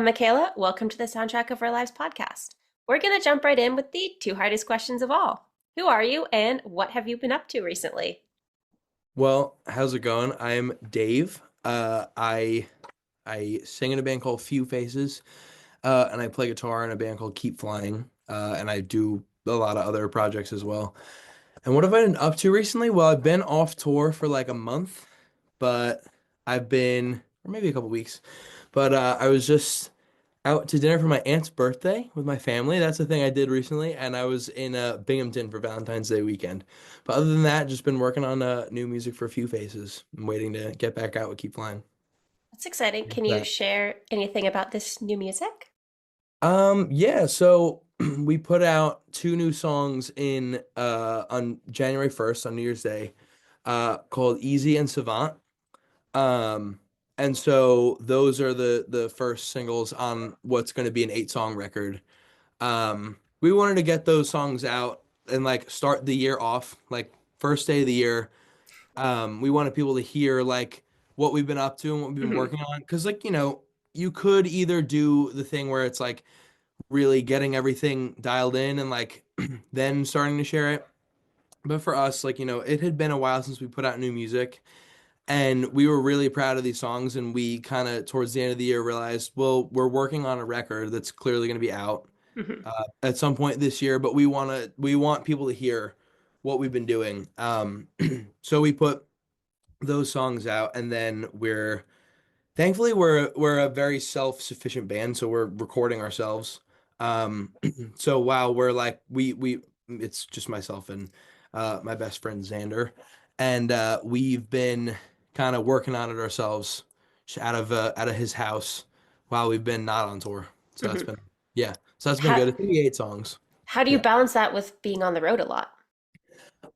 I'm Mackayla. Welcome to the Soundtrack of Our Lives podcast. We're going to jump right in with the two hardest questions of all. Who are you and what have you been up to recently? Well, how's it going? I'm Dave. I sing in a band called Few Faces, and I play guitar in a band called Keep Flying, and I do a lot of other projects as well. And what have I been up to recently? Well, I've been off tour for like a month, but or maybe a couple weeks, but I was just out to dinner for my aunt's birthday with my family. That's the thing I did recently, and I was in Binghamton for Valentine's Day weekend. But other than that, just been working on new music for a few faces. I'm waiting to get back out with Keep Flying. That's exciting. Can you That. share anything about this new music? Yeah, so we put out two new songs in on January 1st on New Year's Day, called Easy and Savant. Um, and so those are the first singles on what's going to be an 8-song record. We wanted to get those songs out and like start the year off, like first day of the year. We wanted people to hear like what we've been up to and what we've been Hmm. working on. Because like, you could either do the thing where it's like really getting everything dialed in and like then starting to share it. But for us, like, it had been a while since we put out new music. And we were really proud of these songs, and we kind of towards the end of the year realized, well, we're working on a record that's clearly going to be out Hmm. at some point this year, but we want people to hear what we've been doing. So we put those songs out, and then thankfully we're a very self-sufficient band, so we're recording ourselves. Um, so while we're like we it's just myself and my best friend Xander, and we've been kind of working on it ourselves out of his house while we've been not on tour. So that's Hmm. been yeah. So that's been How, good. It's gonna be 8 songs. how do you Yeah. balance that with being on the road a lot?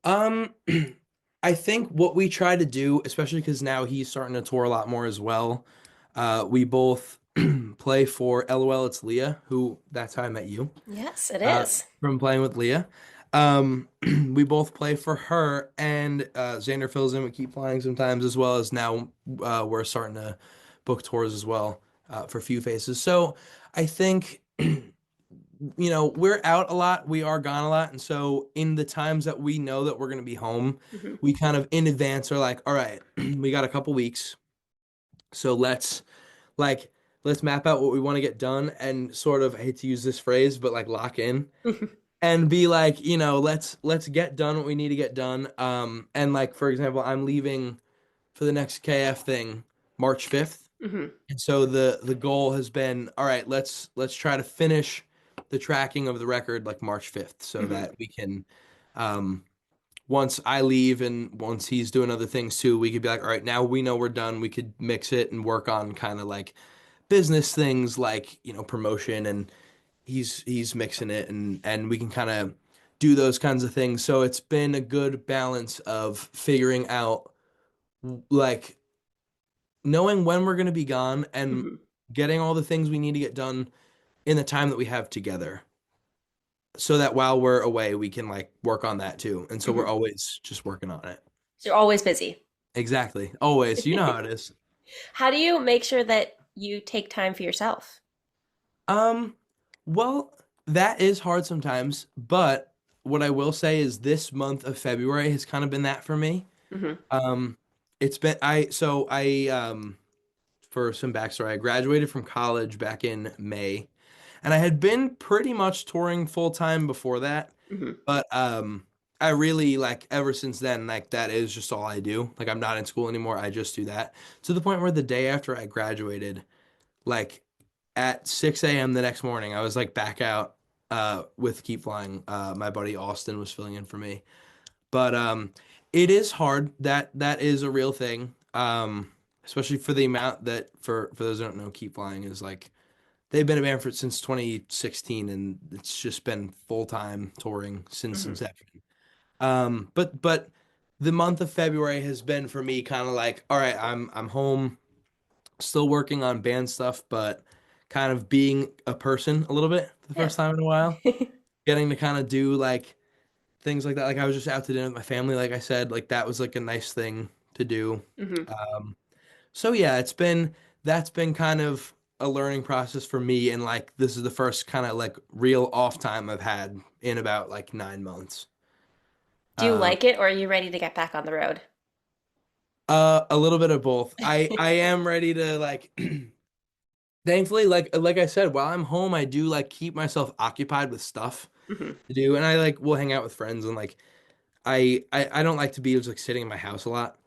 Um, I think what we try to do, especially because now he's starting to tour a lot more as well. We both play for LOL. It's Leah, who that's how I met you. Yes, it is. From playing with Leah. We both play for her, and Xander fills in with Keep Flying sometimes, as well as now we're starting to book tours as well for Few Faces. So I think we're out a lot, we are gone a lot, and so in the times that we know that we're going to be home, Hmm. we kind of in advance are like, all right, we got a couple weeks, so like let's map out what we want to get done and sort of, I hate to use this phrase, but like lock in and be like, let's get done what we need to get done. And like for example, I'm leaving for the next KF thing March 5th. Hmm. And so the goal has been, all right, let's try to finish the tracking of the record like March 5th so Hmm. that we can um once I leave and once he's doing other things too, we could be like, all right, now we know we're done. We could mix it and work on kind of like business things like, promotion, and he's mixing it, and we can kind of do those kinds of things. So it's been a good balance of figuring out like knowing when we're going to be gone and Hmm. getting all the things we need to get done in the time that we have together so that while we're away we can like work on that too, and so we're Hmm. always just working on it. So you're always busy. Exactly, always, you know how it is. How do you make sure that you take time for yourself? um well, that is hard sometimes, but what I will say is this month of February has kind of been that for me. Hmm. um it's been I for some backstory, I graduated from college back in May, and I had been pretty much touring full time before that. Hmm. But I really like ever since then, like that is just all I do. Like I'm not in school anymore. I just do that to the point where the day after I graduated, like at 6 a.m. the next morning, I was like back out with Keep Flying. My buddy Austin was filling in for me. But it is hard. That is a real thing. Especially for the amount that for those who don't know, Keep Flying is like they've been a band for since 2016, and it's just been full time touring since Hmm. inception. But the month of February has been for me kind of like, all right, I'm home, still working on band stuff, but kind of being a person a little bit for the Yeah. first time in a while, getting to kind of do like things like that. Like I was just out to dinner with my family, like I said, like that was like a nice thing to do. Hmm. Um, so yeah, that's been kind of a learning process for me, and like this is the first kind of like real off time I've had in about like 9 months. Do you Um, like it or are you ready to get back on the road? a little bit of both. I am ready to like thankfully like I said, while I'm home, I do like keep myself occupied with stuff Hmm. to do, and I like will hang out with friends and like I don't like to be just like sitting in my house a lot.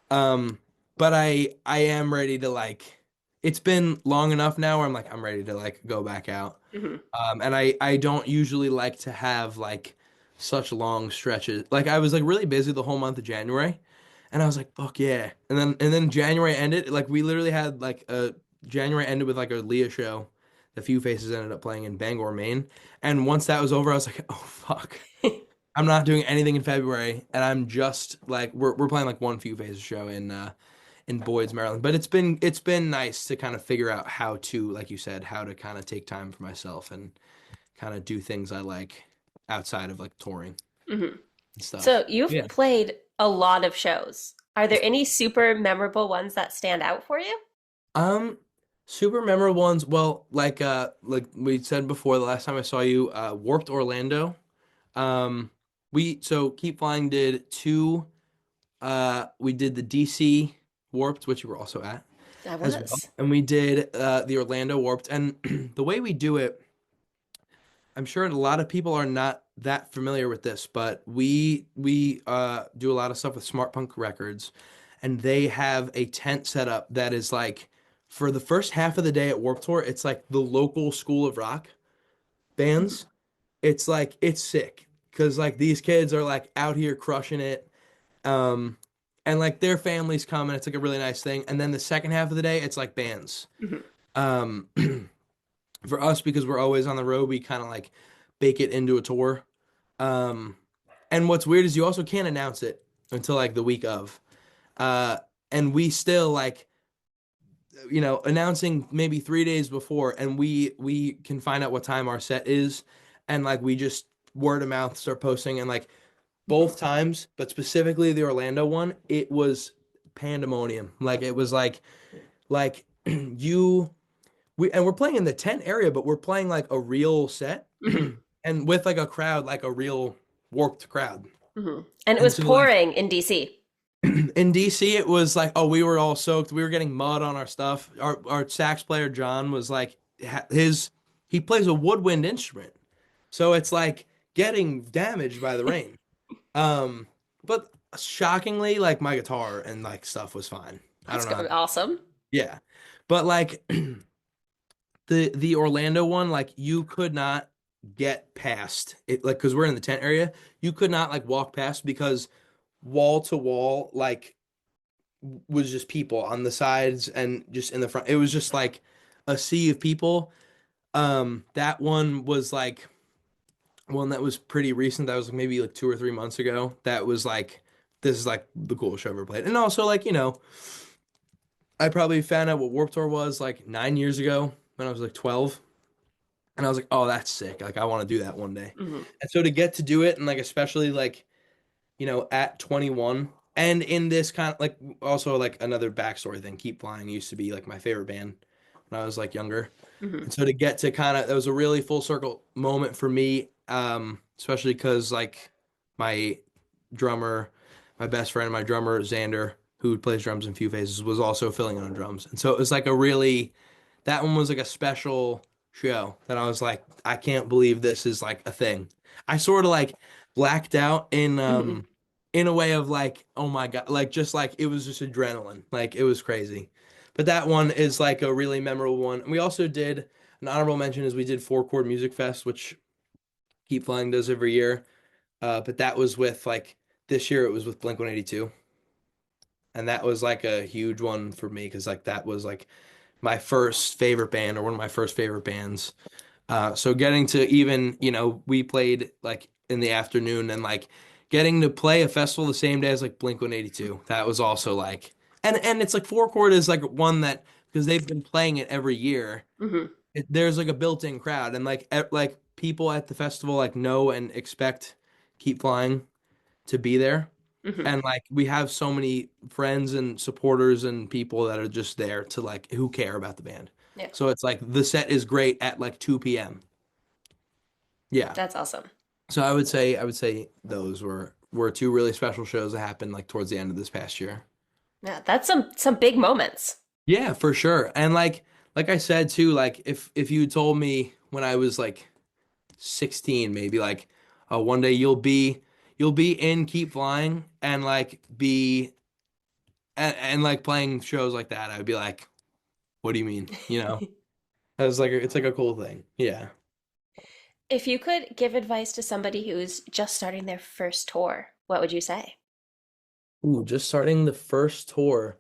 Um, but I am ready to like it's been long enough now where I'm like I'm ready to like go back out. Hmm. And I don't usually like to have like such long stretches. Like I was like really busy the whole month of January, and I was like, fuck yeah. And then January ended. Like we literally had like a January ended with like a Leah show. The Few Faces ended up playing in Bangor, Maine. And once that was over, I was like, oh fuck. I'm not doing anything in February, and I'm just like we're playing like one Few Faces show in Boyd's, Maryland. But it's been nice to kind of figure out how to, like you said, how to kind of take time for myself and kind of do things I like outside of like touring Hmm. and So stuff. you've Yeah. played a lot of shows. Are there any super memorable ones that stand out for you? Um, Super memorable ones. Well, like we said before, the last time I saw you, Warped Orlando. Um, we Keep Flying did two. We did the DC Warped, which you were also at I as well, was. and we did the Orlando Warped. And the way we do it, I'm sure a lot of people are not that familiar with this, but we do a lot of stuff with Smart Punk Records, and they have a tent set up that is like for the first half of the day at Warped Tour, it's like the local School of Rock bands. It's like it's sick because like these kids are like out here crushing it. Um, and like their families come and it's like a really nice thing. And then the second half of the day, it's like bands. Hmm. Um, for us, because we're always on the road, we kind of like bake it into a tour. Um, and what's weird is you also can't announce it until like the week of. Uh, and we still like, announcing maybe 3 days before, and we can find out what time our set is, and like we just word of mouth start posting, and like both times, but specifically the Orlando one, it was pandemonium. Like it was like you we're playing in the tent area, but we're playing like a real set Hmm. and with like a crowd, like a real warped crowd. Hmm. And it And was so like pouring in DC. in DC it was like, oh, we were all soaked. We were getting mud on our stuff. Our sax player John was like his he plays a woodwind instrument. So it's like getting damaged by the rain. Um, but shockingly, like my guitar and like stuff was fine. I That's don't know how. awesome. Yeah. But like the Orlando one, like you could not get past it, like because we're in the tent area, you could not like walk past because wall to wall, like was just people on the sides and just in the front. It was just like a sea of people. That one was like one that was pretty recent. That was like maybe like 2 or 3 months ago. That was like this is like the coolest show I've ever played. And also like, I probably found out what Warped Tour was like 9 years ago when I was like 12. And I was like, oh, that's sick. Like I want to do that one day. Hmm. And so to get to do it and like especially like, at 21 and in this kind of like also like another backstory thing, Keep Flying used to be like my favorite band when I was like younger. Hmm. And so to get to kind of that was a really full circle moment for me, especially because like my drummer, my best friend, my drummer Xander, who plays drums in Few Faces, was also filling in on drums, and so it was like a really that one was like a special show that I was like, I can't believe this is like a thing. I sort of like blacked out Hmm. in a way of like, oh my God, like just like it was just adrenaline, like it was crazy. But that one is like a really memorable one. And we also did an honorable mention is we did Four Chord Music Fest, which Keep Flying does every year. But that was with like this year it was with Blink 182. And that was like a huge one for me because like that was like my first favorite band or one of my first favorite bands. So getting to even, we played like in the afternoon and like getting to play a festival the same day as like Blink 182. That was also like and it's like Four Chord is like one that because they've been playing it every year. Hmm. There's like a built-in crowd and like like people at the festival like know and expect Keep Flying to be there. Hmm. And like we have so many friends and supporters and people that are just there to like who care about the band. Yeah, So it's like the set is great at like 2 p.m. Yeah. that's awesome. So I would say those were two really special shows that happened like towards the end of this past year. Yeah, that's some big moments. Yeah, for sure. And like I said too, like if you told me when I was like 16 maybe like one day you'll be in Keep Flying and like be and like playing shows like that, I would be like, what do you mean? You know? It's like it's like a cool thing. Yeah. If you could give advice to somebody who's just starting their first tour, what would you say? Ooh, just starting the first tour.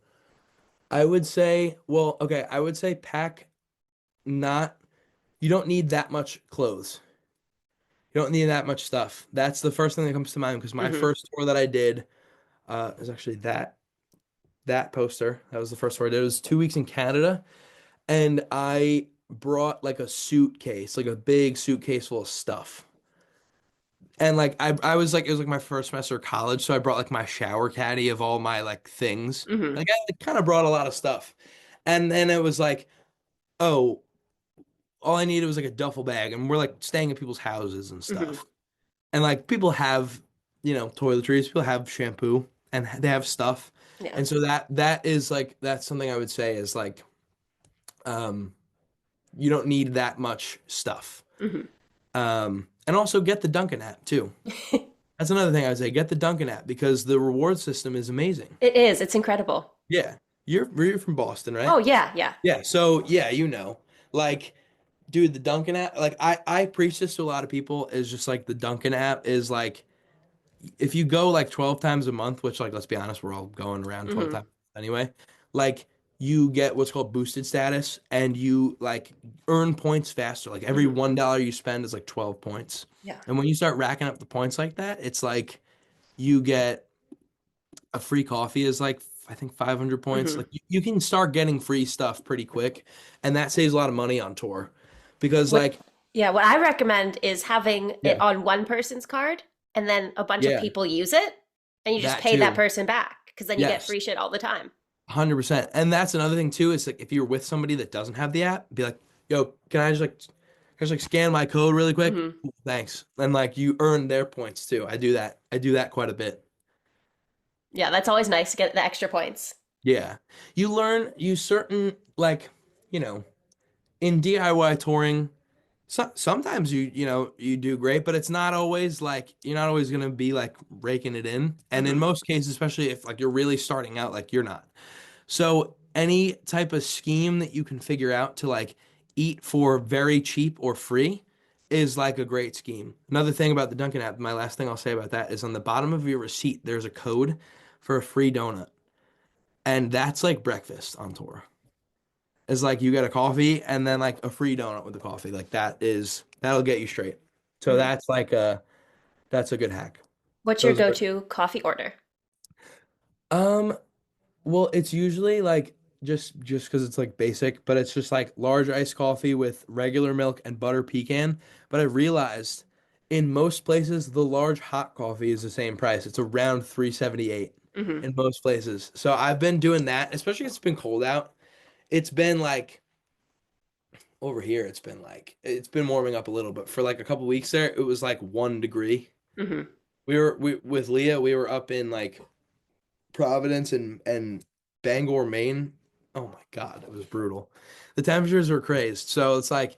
I would say, well, okay, I would say pack not you don't need that much clothes. You don't need that much stuff. That's the first thing that comes to mind because my Hmm. first tour that I did is actually that poster. That was the first tour I did. It was 2 weeks in Canada, and I brought like a suitcase, like a big suitcase full of stuff. And like I was like it was like my first semester of college, so I brought like my shower caddy of all my like things. Hmm. Like I kind of brought a lot of stuff. And then it was like, oh, all I needed was like a duffel bag, and we're like staying at people's houses and Hmm. stuff. And like people have, you know, toiletries, people have shampoo and they have stuff. Yeah. And so that is like that's something I would say is like um you don't need that much stuff. Hmm. And also get the Dunkin' app too. That's another thing I would say. Get the Dunkin' app because the reward system is amazing. It is. It's incredible. Yeah. You're from Boston, Oh, right? yeah, yeah. Yeah. So yeah, you know. Like, dude, the Dunkin' app, like I preach this to a lot of people, is just like the Dunkin' app is like if you go like 12 times a month, which like let's be honest, we're all going around 12 Hmm. times anyway, like you get what's called boosted status and you like earn points faster. Like every Hmm. $1 you spend is like 12 points. Yeah. And when you start racking up the points like that, it's like you get a free coffee is like I think 500 points. Hmm. Like you can start getting free stuff pretty quick, and that saves a lot of money on tour because What, like yeah, what I recommend is having it yeah, on one person's card and then a bunch of yeah, people use it and you just that pay that too. person back because then you get Yes. free shit all the time. 100%. And that's another thing too, is like if you're with somebody that doesn't have the app, be like, yo, can I just like scan my code really quick? Hmm. Thanks. And like you earn their points too. I do that. I do that quite a bit. Yeah, that's always nice to get the extra points. Yeah. You certain like, you know, in DIY touring, sometimes you know, you do great, but it's not always like you're not always gonna be like raking it in. And in Hmm. most cases, especially if like you're really starting out, like you're not. So any type of scheme that you can figure out to like eat for very cheap or free is like a great scheme. Another thing about the Dunkin' app, my last thing I'll say about that is on the bottom of your receipt, there's a code for a free donut. And that's like breakfast on tour. It's like you get a coffee and then like a free donut with the coffee. Like that'll get you straight. So Hmm. that's a good hack. What's your Those are go-to coffee order? um well, it's usually like just because it's like basic, but it's just like large iced coffee with regular milk and butter pecan. But I realized in most places the large hot coffee is the same price. It's around 378 Hmm. in most places. So I've been doing that, especially if it's been cold out. It's been like over here, it's been warming up a little, but for like a couple weeks there, it was like 1 degree. Hmm. We with Leah, we were up in like Providence and Bangor, Maine. Oh my God, it was brutal. The temperatures were crazed. So it's like,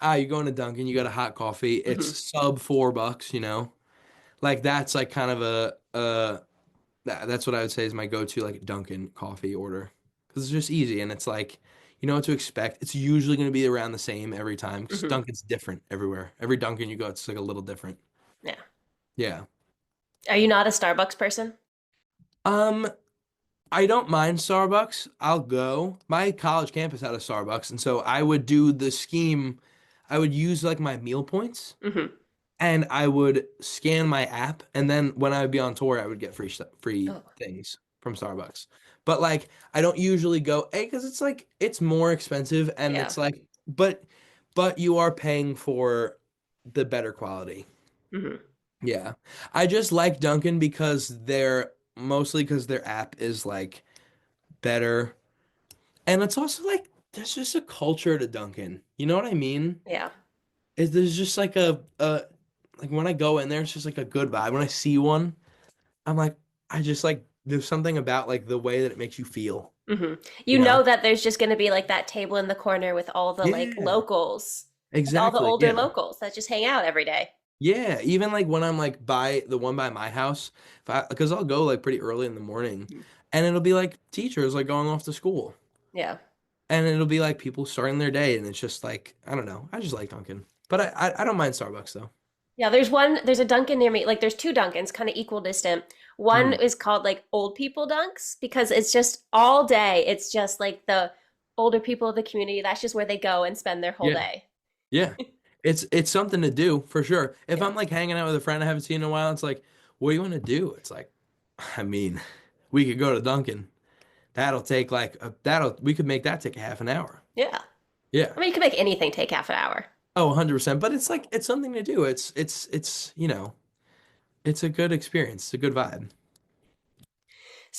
you go into Dunkin', you got a hot coffee. It's Hmm. sub $4, you know? Like that's like kind of that's what I would say is my go-to like Dunkin' coffee order. Because it's just easy and it's like, you know what to expect. It's usually going to be around the same every time because Hmm. Dunkin's different everywhere. Every Dunkin' you go, it's like a little different. Yeah. Yeah. Are you not a Starbucks person? Um, I don't mind Starbucks. I'll go. My college campus had a Starbucks, and so I would do the scheme. I would use like my meal points, Hmm. and I would scan my app, and then when I would be on tour, I would get free stuff, free Oh, things from Starbucks. But like, I don't usually go, A, because it's like it's more expensive, and yeah. it's like, but you are paying for the better quality. Hmm. Yeah, I just like Dunkin' because they're mostly because their app is like better. And it's also like there's just a culture to Dunkin'. You know what I mean? Yeah. There's just like a like when I go in there, it's just like a good vibe. When I see one, I'm like, I just like there's something about like the way that it makes you feel, hmm you You know know? that there's just going to be like that table in the corner with all the like Yeah, locals, like all the exactly. older Yeah. locals that just hang out every day. Yeah, even like when I'm like by the one by my house, if I because I'll go like pretty early in the morning, Mhm. and it'll be like teachers like going off to school, Yeah. and it'll be like people starting their day, and it's just like I don't know, I just like Dunkin', but I don't mind Starbucks though. Yeah, there's a Dunkin' near me. Like there's two Dunkins, kind of equal distant. One Mm, is called like old people Dunks because it's just all day. It's just like the older people of the community. That's just where they go and spend their whole yeah, day. yeah, it's something to do for sure. If Yeah. I'm like hanging out with a friend I haven't seen in a while, it's like, what do you want to do? It's like, I mean, we could go to Dunkin'. That'll take like that'll we could make that take a half an hour. Yeah. Yeah. I mean, you can make anything take half an hour. Oh, 100%. But it's like it's something to do. It's it's a good experience. It's a good vibe.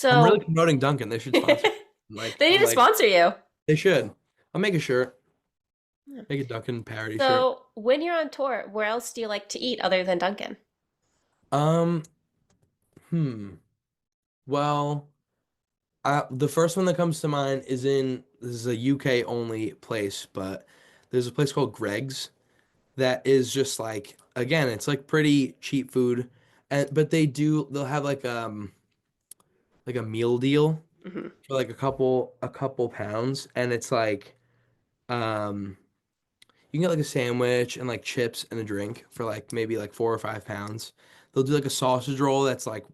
I'm really So promoting Dunkin'. They should sponsor. Like they need I'm to like sponsor you. they should. I'll make a shirt, Yeah. make a Dunkin' parody shirt. So when you're on tour, where else do you like to eat other than Dunkin'? Um, hmm. Well, the first one that comes to mind is this is a UK only place, but there's a place called Greg's that is just like again, it's like pretty cheap food, and but they'll have like a meal deal hmm for like a couple pounds, and it's like um you can get like a sandwich and like chips and a drink for like maybe like 4 or 5 pounds. They'll do like a sausage roll that's like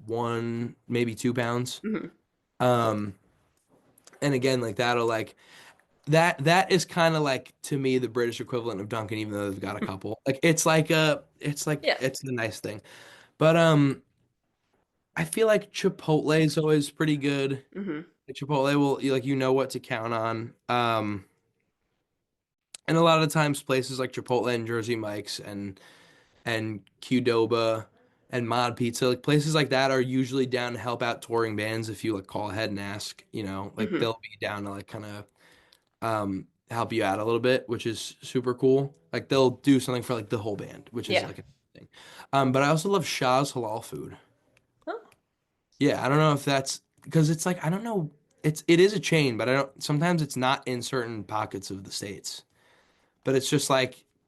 one maybe 2 pounds. hmm Um and again like that'll like that is kind of like to me the British equivalent of Dunkin', even though they've got a couple. Like Yeah. it's a nice thing. But I feel like Chipotle is always pretty good. hmm Like, Chipotle will like you know what to count on. And a lot of times places like Chipotle and Jersey Mike's and Qdoba and Mod Pizza, like places like that are usually down to help out touring bands if you like call ahead and ask, you know, like hmm they'll be down to like kind of help you out a little bit, which is super cool. Like they'll do something for like the whole band, which is Yeah. like a thing. But I also love Shah's halal food. Oh, Yeah, I don't know if that's because it's like I don't know. It is a chain, but I don't sometimes it's not in certain pockets of the states. But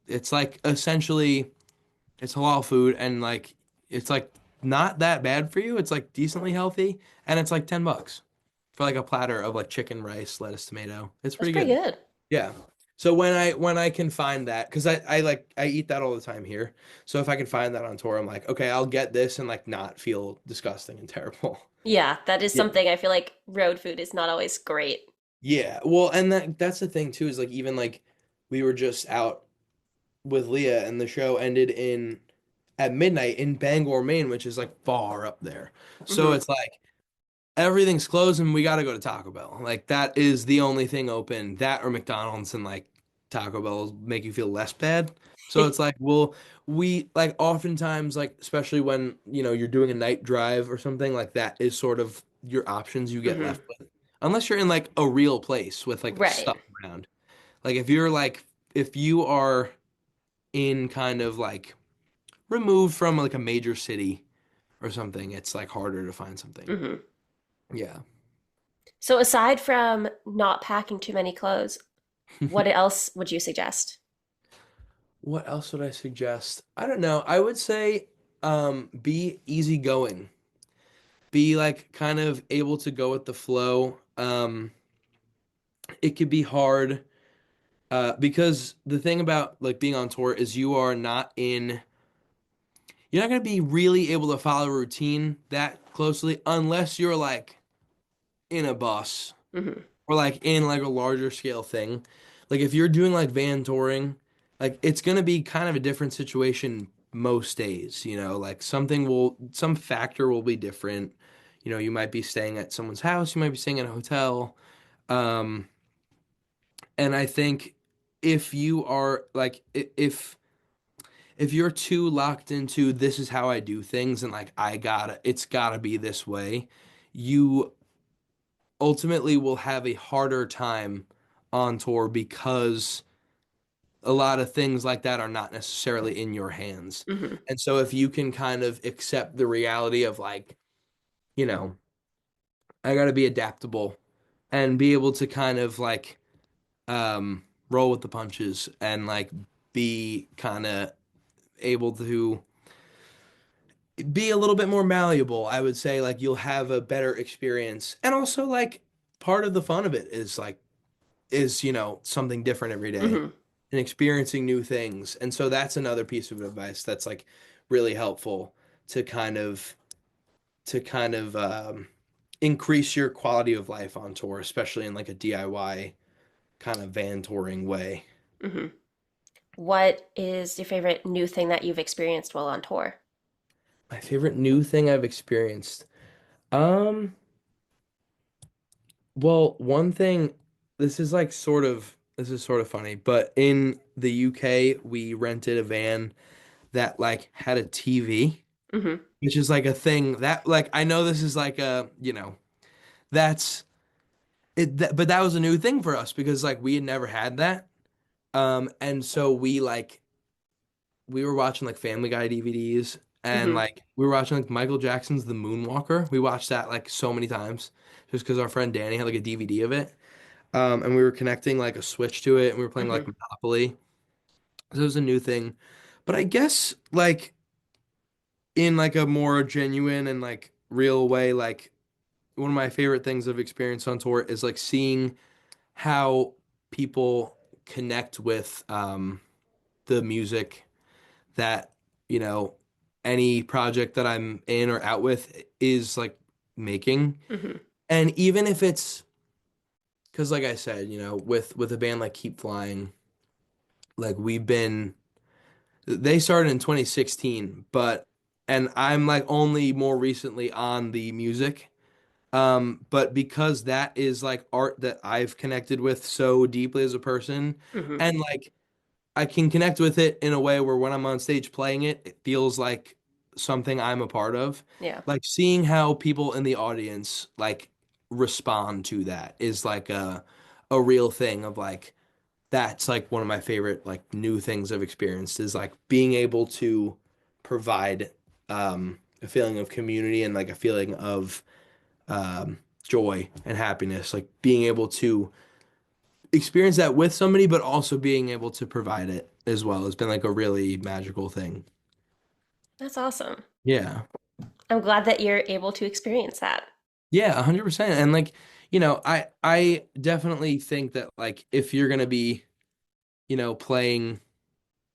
it's like essentially it's halal food and like it's like not that bad for you. It's like decently healthy and it's like $10 for like a platter of like chicken, rice, lettuce, tomato. It's that's pretty pretty good. good. Yeah. So when I can find that, because I eat that all the time here. So if I can find that on tour, I'm like, okay, I'll get this and like not feel disgusting and terrible. Yeah, that is Yeah. something I feel like road food is not always great. Yeah. Well, and that's the thing too, is like even like we were just out with Leah and the show ended in at midnight in Bangor, Maine, which is like far up there. So hmm it's like everything's closed and we got to go to Taco Bell. Like that is the only thing open. That or McDonald's and like Taco Bell make you feel less bad. So it's like, well, we like oftentimes like especially when, you know, you're doing a night drive or something like that is sort of your options you get hmm left with. Unless you're in like a real place with like Right. stuff around. Like if you're like if you are in kind of like removed from like a major city or something, it's like harder to find something. hmm Yeah. So aside from not packing too many clothes, what else would you suggest? What else would I suggest? I don't know. I would say be easygoing. Be like kind of able to go with the flow. It could be hard because the thing about like being on tour is you're not going to be really able to follow a routine that closely unless you're like in a bus hmm or like in like a larger scale thing. Like if you're doing like van touring, like it's gonna be kind of a different situation most days, you know, like some factor will be different. You know, you might be staying at someone's house, you might be staying in a hotel. Um, and I think if you are like if you're too locked into this is how I do things and like it's gotta be this way, you ultimately will have a harder time on tour because a lot of things like that are not necessarily in your hands. Hmm. And so if you can kind of accept the reality of like, you know, I got to be adaptable and be able to kind of like roll with the punches and like be kind of able to be a little bit more malleable, I would say like you'll have a better experience. And also like part of the fun of it is like something different every day Hmm. and experiencing new things. And so that's another piece of advice that's like really helpful to kind of increase your quality of life on tour, especially in like a DIY kind of van touring way. Hmm. What is your favorite new thing that you've experienced while on tour? My favorite new thing I've experienced. Um, well, one thing, this is sort of funny, but in the UK, we rented a van that like had a TV, Hmm. which is like a thing that like I know this is like that's but that was a new thing for us because like we had never had that. And so we were watching like Family Guy DVDs and Hmm. like we were watching like Michael Jackson's The Moonwalker. We watched that like so many times just because our friend Danny had like a DVD of it. And we were connecting like a Switch to it and we were playing Hmm. like Monopoly. So it was a new thing. But I guess like in like a more genuine and like real way, like one of my favorite things I've experienced on tour is like seeing how people connect with the music that, you know, any project that I'm in or out with is like making. Hmm. And even if it's because like I said, with a band like Keep Flying, like they started in 2016, but and I'm like only more recently on the music. But because that is like art that I've connected with so deeply as a person, Hmm. and like I can connect with it in a way where when I'm on stage playing it, it feels like something I'm a part of. Yeah. Like seeing how people in the audience like respond to that is like a real thing of like that's like one of my favorite like new things I've experienced is like being able to provide a feeling of community and like a feeling of joy and happiness, like being able to experience that with somebody, but also being able to provide it as well has been like a really magical thing. That's awesome. Yeah. I'm glad that you're able to experience that. Yeah, 100%. And like, I definitely think that like if you're gonna be, playing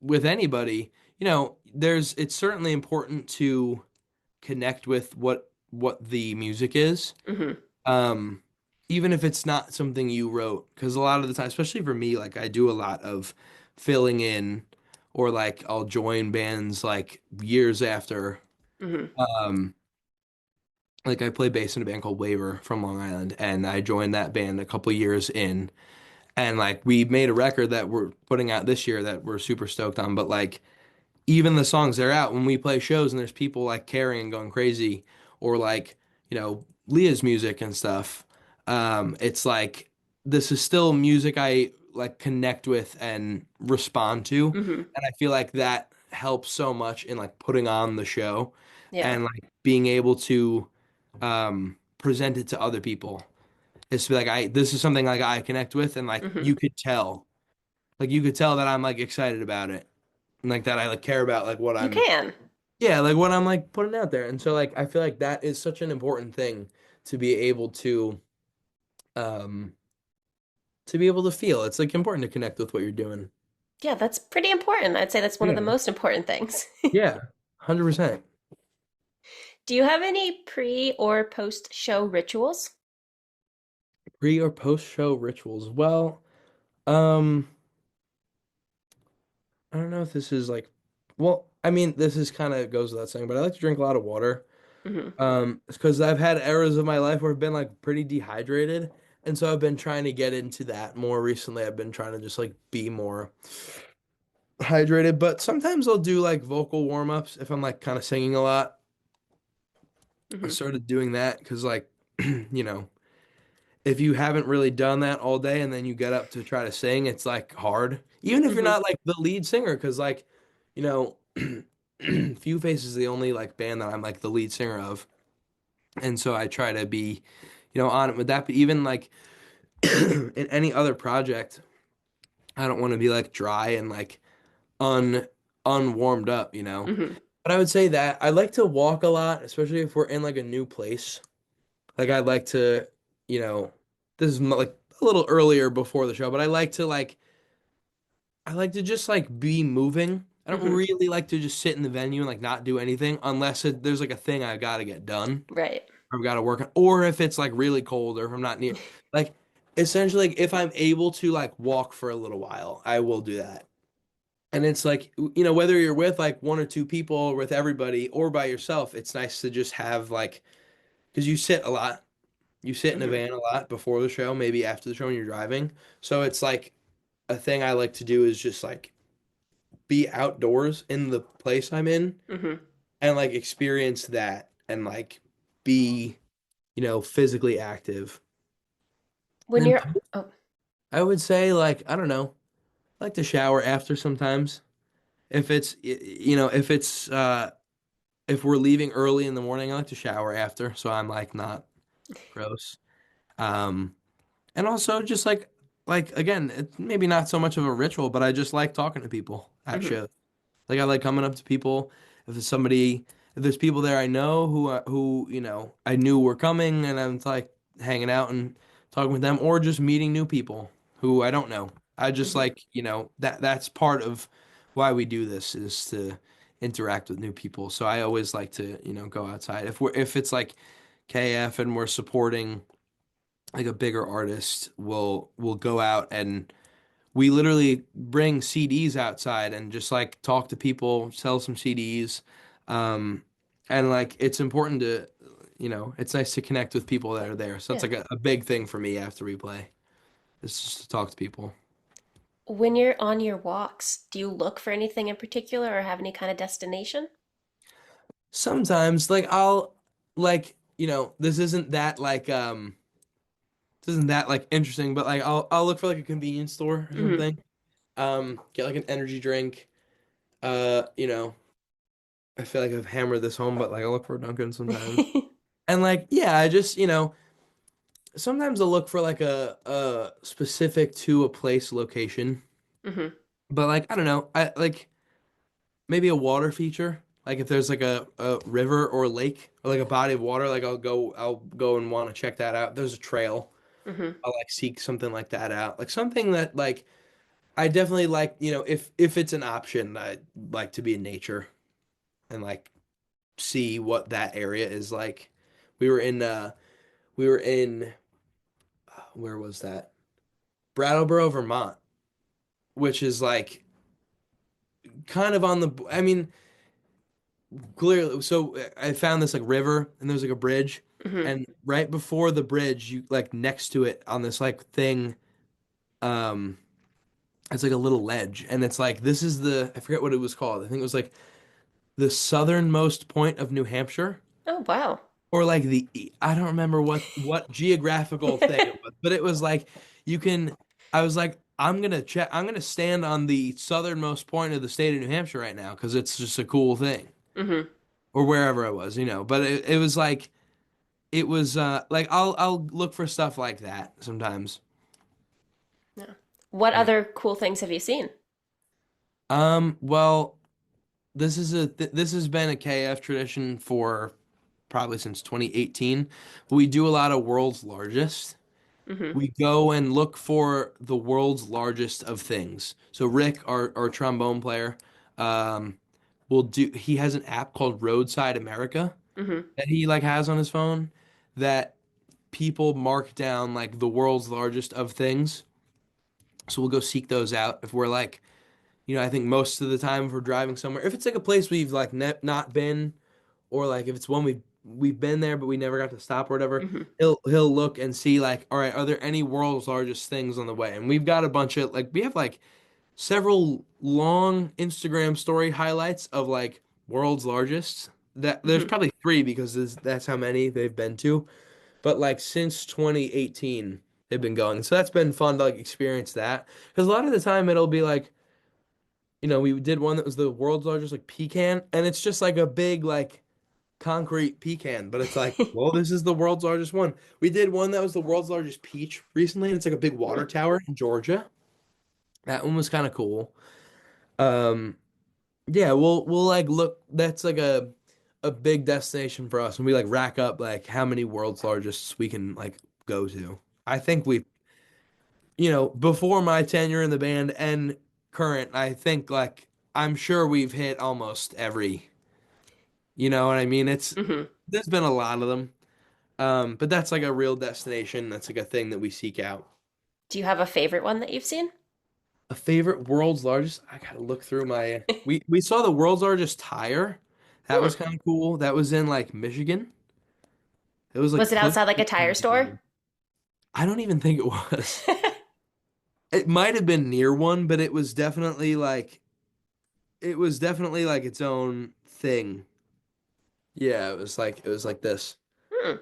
with anybody, there's it's certainly important to connect with what the music is. Hmm. Um, Even if it's not something you wrote, because a lot of the time, especially for me, like I do a lot of filling in, or like I'll join bands like years after. Hmm. Um, like I play bass in a band called Waver from Long Island, and I joined that band a couple years in, and like we made a record that we're putting out this year that we're super stoked on, but like even the songs they're out when we play shows and there's people like carrying and going crazy or like Leah's music and stuff, it's like this is still music I like connect with and respond to, Hmm. and I feel like that helps so much in like putting on the show Yeah. and like being able to present it to other people. It's like I this is something like I connect with and like Hmm. you could tell that I'm like excited about it and like that I like care about like what You I'm can. yeah, like what I'm like putting out there. And so like I feel like that is such an important thing to be able um to be able to feel. It's like important to connect with what you're doing. Yeah, that's pretty important. I'd say that's one of the Yeah. most important things. Yeah. 100%. Do you have any pre or post show rituals? Pre or post show rituals. Well, um I don't know if this is like well, I mean, this is kind of goes without saying, but I like to drink a lot of water. Hmm. It's because I've had eras of my life where I've been like pretty dehydrated. And so I've been trying to get into that more recently. I've been trying to just like be more hydrated, but sometimes I'll do like vocal warm-ups if I'm like kind of singing a lot. I Hmm. started doing that because like, you know, if you haven't really done that all day and then you get up to try to sing, it's like hard. Even if you're Hmm. not like the lead singer, because like, you know, Few Faces is the only like band that I'm like the lead singer of. And so I try to be, on it with that. But even like in any other project, I don't want to be like dry and like un unwarmed up. Hmm. But I would say that I like to walk a lot, especially if we're in like a new place. Like I'd like to, you know, this is like a little earlier before the show, but I like to just like be moving. I don't Hmm. really like to just sit in the venue and like not do anything unless there's like a thing I've got to get done Right. or I've got to work on, or if it's like really cold or if I'm not near, like essentially like, if I'm able to like walk for a little while, I will do that. And it's like, whether you're with like one or two people or with everybody or by yourself, it's nice to just have like, because you sit a lot. You sit in a Hmm. van a lot before the show, maybe after the show when you're driving. So it's like a thing I like to do is just like be outdoors in the place I'm in Hmm. and like experience that and like be, physically active. When And you're, then oh, I would say like, I don't know, I like to shower after sometimes. If it's, if we're leaving early in the morning, I like to shower after. So I'm like not gross. Um, And also just like again, it's maybe not so much of a ritual, but I just like talking to people at hmm. shows. Like I like coming up to people. If there's people there I know who I knew were coming, and I'm like hanging out and talking with them, or just meeting new people who I don't know. I just Hmm. like that's part of why we do this is to interact with new people. So I always like to go outside. If it's like KF and we're supporting like a bigger artist will go out and we literally bring CDs outside and just like talk to people, sell some CDs. Um, and like it's important to, it's nice to connect with people that are there. So that's Yeah. like a big thing for me after we play. It's just to talk to people. When you're on your walks, do you look for anything in particular or have any kind of destination? Sometimes like I'll like, this isn't that like interesting, but like I'll look for like a convenience store or Hmm. something. Get like an energy drink. You know, I feel like I've hammered this home, but like I look for Dunkin' sometimes. And like, yeah, I just, sometimes I'll look for like a specific to a place location. Hmm. But like, I don't know. I like maybe a water feature. Like if there's like a river or a lake or like a body of water, like I'll go and want to check that out. There's a trail. Hmm. I'll like seek something like that out. Like something that like I definitely like, if it's an option, I'd like to be in nature and like see what that area is like. We were in where was that? Brattleboro, Vermont, which is like kind of on the I mean, clearly so I found this like river and there's like a bridge Hmm. and right before the bridge you like next to it on this like thing um it's like a little ledge and it's like this is the I forget what it was called. I think it was like the southernmost point of New Hampshire. Oh, wow. Or like I don't remember what geographical thing it was, but it was like you can I was like I'm gonna stand on the southernmost point of the state of New Hampshire right now because it's just a cool thing. Hmm. Or wherever I was, but it was like it was like I'll look for stuff like that sometimes. Yeah. What Yeah. other cool things have you seen? Well, this has been a KF tradition for probably since 2018. We do a lot of world's largest. Hmm. We go and look for the world's largest of things. So Rick, our trombone player, um, he has an app called Roadside America Hmm. that he like has on his phone that people mark down like the world's largest of things. So we'll go seek those out if we're like, I think most of the time if we're driving somewhere, if it's like a place we've like not been, or like if it's one we've been there but we never got to stop or whatever, Hmm. he'll look and see like, all right, are there any world's largest things on the way? And we've got a bunch of like we have like several long Instagram story highlights of like world's largest. That there's Hmm. probably three because that's how many they've been to. but like since 2018 they've been going. So that's been fun to like experience that. Because a lot of the time it'll be like, we did one that was the world's largest like pecan, and it's just like a big like concrete pecan, but it's like, well, this is the world's largest one. We did one that was the world's largest peach recently, and it's like a big Hmm. water tower in Georgia. That one was kind of cool. Um, yeah, we'll like look. That's like a big destination for us, and we like rack up like how many world's largests we can like go to. I think we, before my tenure in the band and current, I think like I'm sure we've hit almost every. You know what I mean? Hmm. There's been a lot of them. But that's like a real destination. That's like a thing that we seek out. Do you have a favorite one that you've seen? A favorite world's largest. I gotta look through my. We saw the world's largest tire. That Hmm. was kind of cool. That was in like Michigan. It was like Was it close outside like a to tire store? Michigan. I don't even think it was. It might have been near one, but it was definitely like its own thing. Yeah, it was like this. Hmm.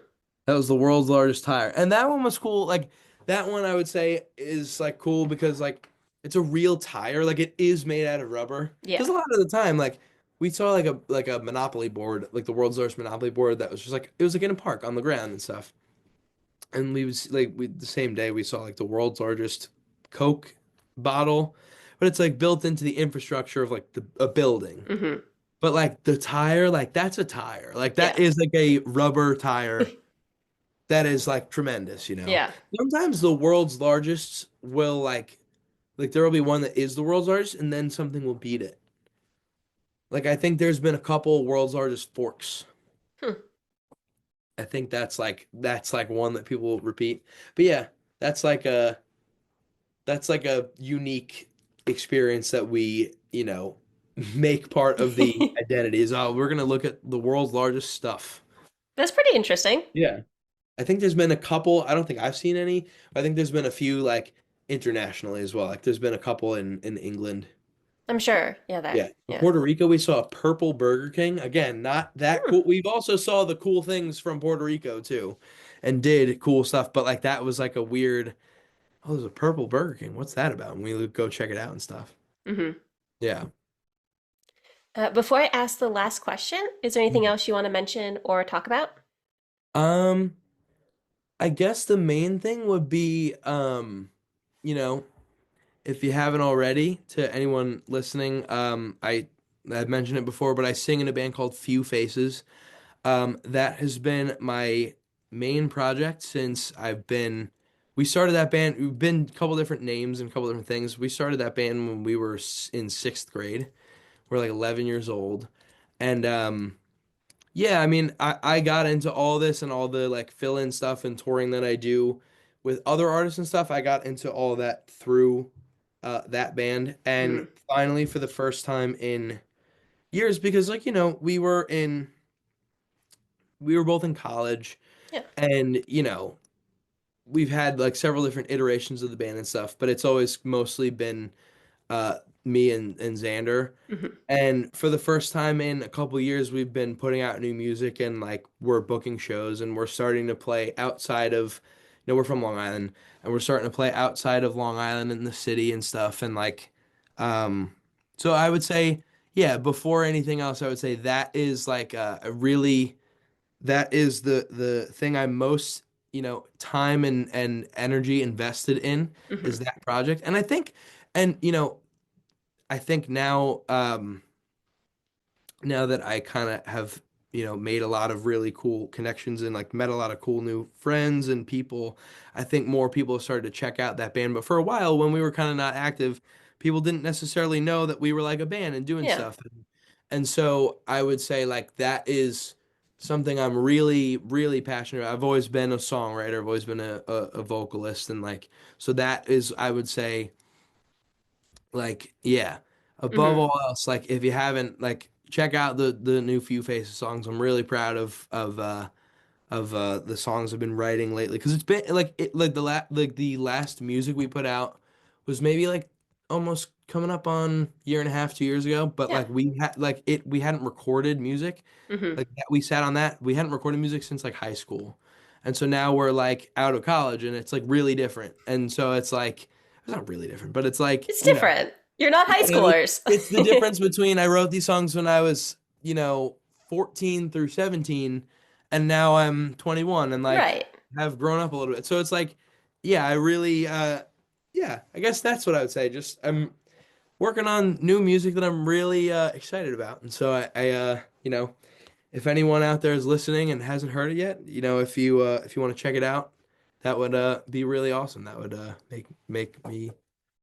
That was the world's largest tire. And that one was cool. Like that one I would say is like cool because like it's a real tire. Like it is made out of rubber. Yeah. Because a lot of the time, like we saw like a Monopoly board, like the world's largest Monopoly board that was just like it was like in a park on the ground and stuff. And we was like we the same day we saw like the world's largest Coke bottle, but it's like built into the infrastructure of like a building. Hmm. But like the tire, like that's a tire. Like that Yeah. is like a rubber tire that is like tremendous. Yeah. Sometimes the world's largest will like there will be one that is the world's largest and then something will beat it. Like I think there's been a couple world's largest forks. Hmm. I think that's like one that people will repeat. But yeah, that's like a that's like a unique experience that we make part of the identity is we're gonna look at the world's largest stuff. That's pretty interesting. Yeah. I think there's been a couple. I don't think I've seen any. But I think there's been a few like internationally as well. Like there's been a couple in England. I'm sure. Yeah, Yeah. In yeah. Puerto Rico, we saw a purple Burger King. Again, not that Hmm. cool. We've also saw the cool things from Puerto Rico too, and did cool stuff. But like that was like a weird. Oh, there's a purple Burger King. What's that about? And we would go check it out and stuff. Hmm. Yeah. Before I ask the last question, is there anything else you want to mention or talk about? Um, I guess the main thing would be you know, if you haven't already, to anyone listening, I've mentioned it before, but I sing in a band called Few Faces. That has been my main project since we started that band. We've been a couple different names and a couple different things. We started that band when we were in sixth grade. We're like 11 years old. And yeah, I mean, I got into all this and all the like fill-in stuff and touring that I do with other artists and stuff. I got into all that through that band. And Hmm. finally, for the first time in years, because like, we were both in college Yeah. and, we've had like several different iterations of the band and stuff, but it's always mostly been me and Xander. Hmm. And for the first time in a couple years, we've been putting out new music and like we're booking shows and we're starting to play outside of, we're from Long Island and we're starting to play outside of Long Island in the city and stuff. And like, so I would say, yeah, before anything else, I would say that is like that is the thing I'm most, time and energy invested in is Hmm. that project. And and, I think now that I kind of have, made a lot of really cool connections and like met a lot of cool new friends and people, I think more people have started to check out that band. But for a while, when we were kind of not active, people didn't necessarily know that we were like a band and doing Yeah. stuff. And so I would say like that is something I'm really, really passionate about. I've always been a songwriter, I've always been a vocalist, and like, so that is, I would say, like, yeah. Above Hmm. all else, like if you haven't, like, check out the new Few Faces songs. I'm really proud of the songs I've been writing lately because it's been like the last music we put out was maybe like almost coming up on year and a half, 2 years ago. But Yeah. like we hadn't recorded music Hmm. like that. We sat on that. We hadn't recorded music since like high school, And so now we're like out of college and it's like really different. And so it's like it's not really different, but it's like, It's different. You're not high yeah, schoolers. it's the difference between I wrote these songs when I was, 14 through 17 and now I'm 21 and like Right. have grown up a little bit. So it's like, yeah, I really yeah, I guess that's what I would say. Just I'm working on new music that I'm really excited about. And so if anyone out there is listening and hasn't heard it yet, if you want to check it out, that would be really awesome. That would make me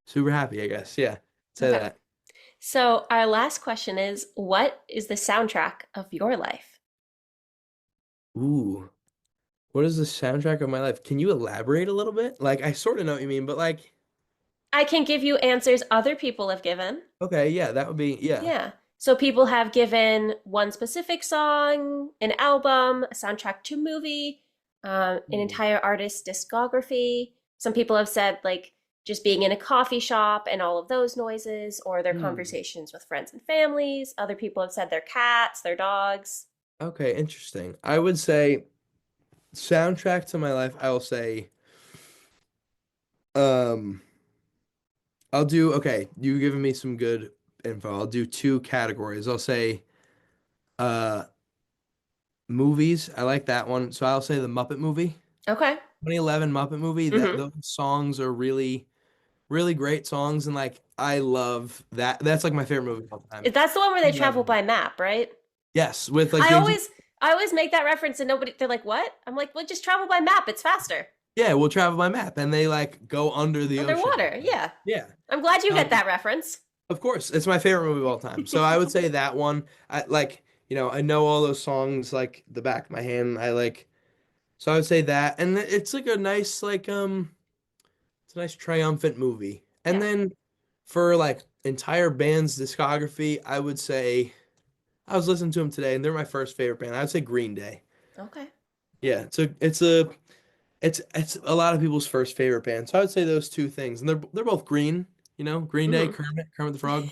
super happy, I guess. Yeah. Say Okay. that. So, our last question is, what is the soundtrack of your life? Ooh. What is the soundtrack of my life? Can you elaborate a little bit? Like I sort of know what you mean, but like I can give you answers other people have given. okay, yeah, that would be yeah. Yeah. So people have given one specific song, an album, a soundtrack to a movie, an Ooh. entire artist's discography. Some people have said like just being in a coffee shop and all of those noises, or their Hmm. conversations with friends and families. Other people have said their cats, their dogs. Okay, interesting. I would say soundtrack to my life, I will say um I'll do okay, you've given me some good info. I'll do two categories. I'll say uh movies. I like that one. So I'll say the Muppet movie. Okay. 2011 Muppet movie. That Mm-hmm. those songs are really, really great songs and like I love that. That's like my favorite movie of all time. That's the one where they travel 2011. by map, right? Yes, with like I James. always I always make that reference and nobody they're like, "What?" I'm like, "Well, just travel by map. It's faster." Yeah, we'll travel by map and they like go under the ocean. Underwater. Yeah. Yeah. I'm glad you get Um, that reference. of course, it's my favorite movie of all time. So I would say that one. I like, I know all those songs like the back of my hand. I like so I would say that. And it's like a nice it's a nice triumphant movie. And Yeah. then for like entire band's discography, I would say I was listening to them today and they're my first favorite band. I would say Green Day. Okay. Yeah, it's a lot of people's first favorite band. So I would say those two things. And they're both green, Green Day, Hmm. Kermit the Frog.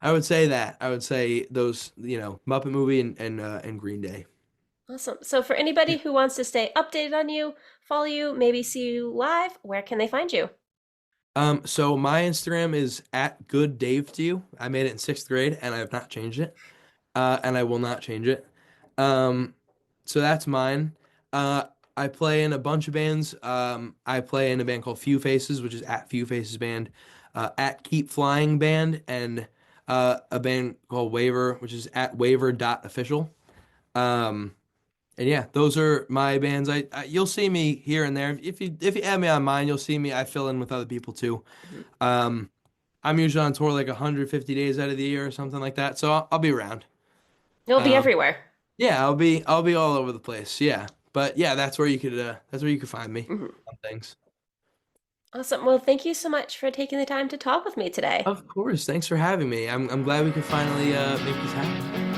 I would say that. I would say those, Muppet movie and Green Day. Awesome. So for anybody who wants to stay updated on you, follow you, maybe see you live, where can they find you? So my Instagram is at good Dave to you. I made it in sixth grade and I have not changed it. And I will not change it. Um, so that's mine. I play in a bunch of bands. I play in a band called Few Faces, which is at Few Faces Band, at Keep Flying Band, and a band called Waver, which is at waver.official. Um, and yeah, those are my bands. You'll see me here and there. If you add me on mine, you'll see me. I fill in with other people too. Mhm. Um, I'm usually on tour like 150 days out of the year or something like that. So I'll be around. You'll be Um, everywhere. yeah, I'll be all over the place. Yeah. But yeah, that's where you could find me Mhm. on things. Awesome. Well, thank you so much for taking the time to talk with me today. Of course. Thanks for having me. I'm glad we could finally make this happen.